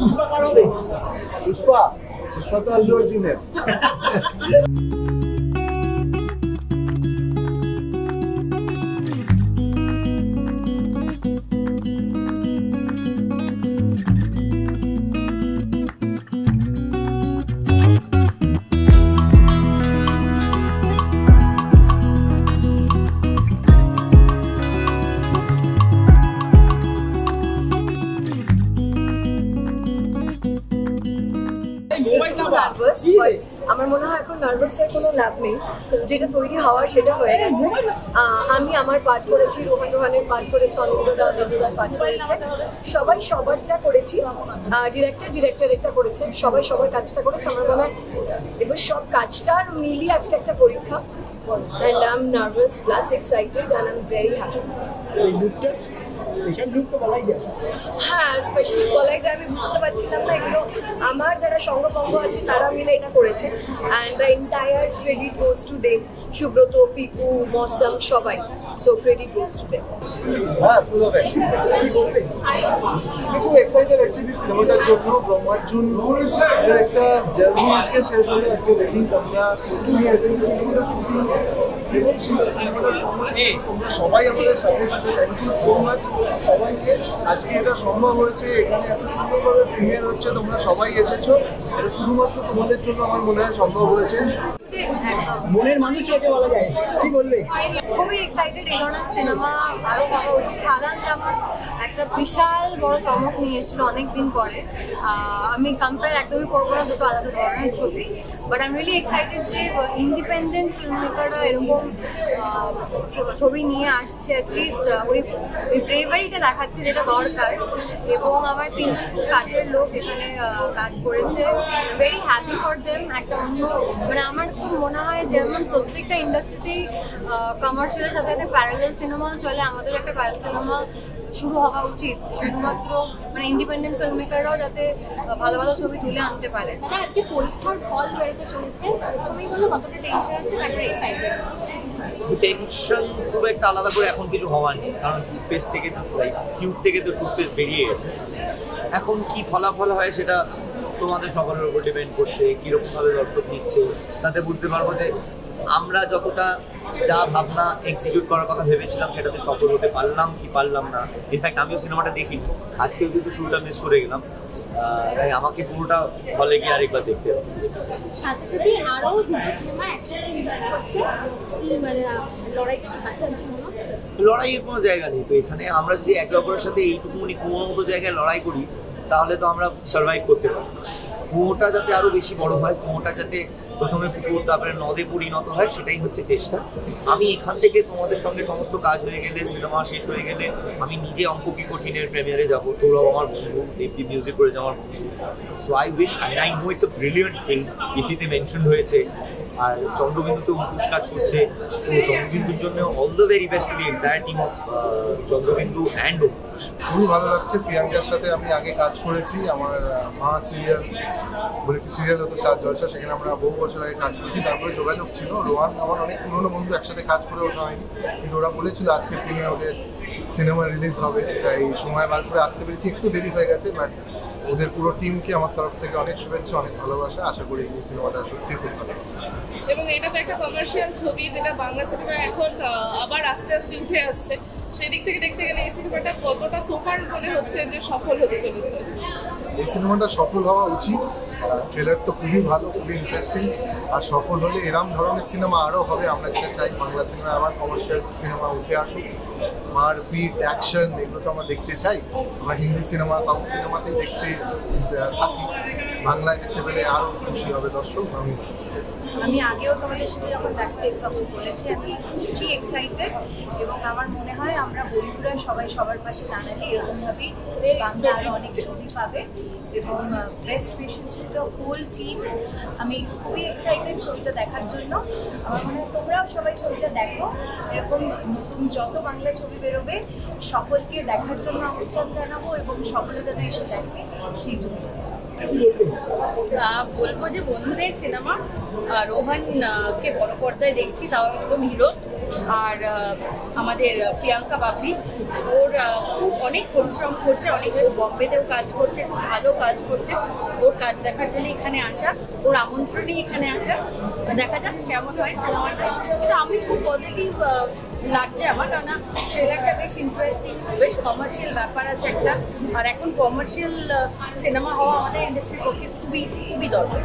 পুষ্পা পুষ্পা তো আল্লু অর্জুনের। আমার মনে হয় এখন নার্ভাস হয়ে কোনো লাভ নেই, যেটা তৈরি হওয়ার সেটা হয়ে গেছে। আমি আমার পাঠ করেছি, রোহানের পাঠ করেছে, অনিন্দ্যদার পাঠ করেছে, সবাই সবারটা করেছি, ডিরেক্টর একটা করেছে, সবাই সবার কাজটা করেছে। আমার মনে হয় এবার সব কাজটার মিলিয়ে আজকে একটা পরীক্ষা। And I'm nervous plus excited and I'm very happy. হ্যাঁ, স্পেশালি বলাই যায় আমি বুঝতে পারছিলাম না, এগুলো আমার যারা সঙ্গপঙ্গ আছে তারা মিলে এটা করেছে। And the entire credit goes to them, Subrata, Piku, Mousam, সবাই। So credit goes to them. হ্যাঁ, পুরোটাই খুব এক্সাইটেড অ্যাকচুয়ালি সিনেমাটার জন্য। ব্রহ্মার্জুন এর একটা জার্নি আজকে শেষ হলো, আজকে রিলিজ। আমরা প্রচুর এবং সিনেমাটার তোমরা সবাই আমাদের সাথে সাথে থ্যাংক ইউ সো মাচ সবাইকে। আজকে এটা সম্ভব হয়েছে, এখানে এত সুন্দরভাবে প্রিমিয়ার হচ্ছে, তোমরা সবাই এসেছো, এটা শুধুমাত্র তোমাদের জন্য আমার মনে হয় সম্ভব হয়েছে। মনের মানুষ একে বলা যায়, কি বললে? খুবই এক্সাইটেড, এই ধরনের সিনেমা আরো হওয়া উচিত। খাদান যেমন একটা বিশাল বড় চমক নিয়ে এসেছিল অনেকদিন পরে। আমি কম্পেয়ার একদমই করবো না, দুটো আলাদা ধরনের ছবি, but I am really excited যে ইন্ডিপেন্ডেন্ট ফিল্ম মেকাররা এরকম ছবি নিয়ে আসছে। অ্যাটলিস্ট ওই ব্রেভারিটা দেখাচ্ছে যেটা দরকার। এবং আমার তিনজন খুব কাছের লোক এখানে কাজ করেছে, ভেরি হ্যাপি ফর দেম। একটা অন্য মানে আমার খুব মনে হয় যেমন প্রত্যেকটা ইন্ডাস্ট্রিতেই কমার্শিয়ালের সাথে সাথে প্যারালাল সিনেমাও চলে, আমাদের একটা প্যারালাল সিনেমা শুরু হওয়া উচিত, শুধুমাত্র মানে ইন্ডিপেন্ডেন্ট ফিল্ম মেকাররাও যাতে ভালো ভালো ছবি তুলে আনতে পারে। দাদা, আজকে পরীক্ষার ফল বেরোতে চলেছে, তুমি বলো কতটা টেনশন হচ্ছে, তারপরে এক্সাইটেড? টেনশন খুব একটা আলাদা করে এখন কিছু হওয়ার নেই, কারণ টুথপেস্ট থেকে টিউব থেকে তো টুথপেস্ট বেরিয়ে গেছে। এখন কি ফলাফল হয় সেটা তোমাদের সকলের উপর ডিপেন্ড করছে, কীরকমভাবে দর্শক নিচ্ছে, তাতে বুঝতে পারবো যে আমরা যতটা যা ভাবনা এক্সিকিউট করার কথা ভেবেছিলাম সেটাতে সফল হতে পারলাম কি পারলাম না। ইনফ্যাক্ট আমিও সিনেমাটা দেখিনি, আজকেও কিন্তু শুরুটা মিস করে গেলাম, তাই আমাকে পুরোটা হলে গিয়ে আরেকবার দেখতে হবে। সাথে সাথে আরও দুটো সিনেমা একসাথে রিলিজ করছে, কি মানে লড়াইটা মনে হচ্ছে? লড়াইয়ের কোনো জায়গা নেই তো এখানে। আমরা যদি একে অপরের সাথে এইটুকুনি কুয়োর মতো জায়গায় লড়াই করি তাহলে তো আমরা সার্ভাইভ করতে পারবো। কুয়োটা যাতে আরও বেশি বড় হয়, কুয়োটা যাতে প্রথমে পুকুর তারপরে নদে পরিণত হয়, সেটাই হচ্ছে চেষ্টা। আমি এখান থেকে তোমাদের সঙ্গে সমস্ত কাজ হয়ে গেলে, সিনেমা শেষ হয়ে গেলে আমি নিজে অঙ্ক কি কঠিনের প্রিমিয়ারে যাবো। সৌরভ আমার বন্ধু, দীপ্তি মিউজিক করেছে আমার বন্ধু। So I wish, and I know it's a brilliant film. ইফিতে মেনশন হয়েছে, আর চন্দ্রবিন্দুতে অঙ্কুশ কাজ করছে, তো চন্দ্রবিন্দুর জন্য all the very best to the entire team of Chandrabindu and Ankush. খুবই ভালো লাগছে। প্রিয়াঙ্কার সাথে আমি আগে কাজ করেছি, আমার মা সিরিয়াল বলে একটি সিরিয়াল হতো স্টার জলসা, সেখানে আমরা বহু বছর আগে কাজ করছি। তারপরে যোগাযোগ ছিল, রোহান আমার অনেক পুরনো বন্ধু, একসাথে কাজ করে ওঠা হয়নি, কিন্তু ওরা বলেছিল আজকে প্রিমিয়ার ওদের সিনেমা রিলিজ হবে, তাই সময় বার করে আসতে পেরেছি। একটু দেরি হয়ে গেছে, বাট ওদের পুরো টিমকে আমার তরফ থেকে অনেক শুভেচ্ছা, অনেক ভালোবাসা। আশা করি এই সিনেমাটা সত্যি খুব ভালো। এবং এটা তো একটা কমার্শিয়াল ছবি, যেটা বাংলা সিনেমা এখন আবার আস্তে আস্তে উঠে আসছে। সেই দিক থেকে দেখতে গেলে এই সিনেমাটা কতটা তোমার মনে হচ্ছে যে সফল হতে চলেছে? এই সিনেমাটা সফল হওয়া উচিত। ট্রেলার তো খুবই ভালো, খুবই ইন্টারেস্টিং, আর সফল হলে এরম ধরনের সিনেমা আরও হবে। আমরা যেটা চাই বাংলা সিনেমা আবার কমার্শিয়াল সিনেমা উঠে আসুক, মারপিট, অ্যাকশন, এগুলো তো আমরা দেখতে চাই। আমরা হিন্দি সিনেমা, সাউথ সিনেমাতেই দেখতে থাকি, বাংলায় দেখতে পেলে আরও খুশি হবে দর্শক। আমি আগেও তোমাদের সাথে যখন দেখতে তখন বলেছি আমি খুবই এক্সাইটেড, এবং আমার মনে হয় আমরা বন্ধুরা সবাই সবার পাশে দাঁড়ালে এরকমভাবেই বাংলা আরও অনেক ছবি পাবে। এবং best wishes to the whole team. আমি খুবই এক্সাইটেড ছবিটা দেখার জন্য। আমার মনে হয় তোমরাও সবাই ছবিটা দেখো, এরকম নতুন যত বাংলা ছবি বেরোবে সকলকে দেখার জন্য আমন্ত্রণ জানাবো, এবং সকলে যেন এসে দেখে সেই জন্য। বলবো যে বন্ধুদের সিনেমা, রোহানকে বড় পর্দায় দেখছি, তাও একদম হিরো। আর আমাদের প্রিয়াঙ্কা বাবলি, ওর খুব অনেক পরিশ্রম করছে, অনেক বম্বেতেও কাজ করছে, খুব ভালো কাজ করছে। ওর কাজ দেখার জন্য এখানে আসা, ওর আমন্ত্রণেই এখানে আসা। দেখা যাক কেমন হয় সিনেমাটা। কিন্তু আমি খুব পজিটিভ লাগছে আমার, কারণ ট্রেলারটা বেশ ইন্টারেস্টিং, বেশ কমার্শিয়াল ব্যাপার আছে একটা। আর এখন কমার্শিয়াল সিনেমা হওয়া আমাদের ইন্ডাস্ট্রির পক্ষে খুবই খুবই দরকার।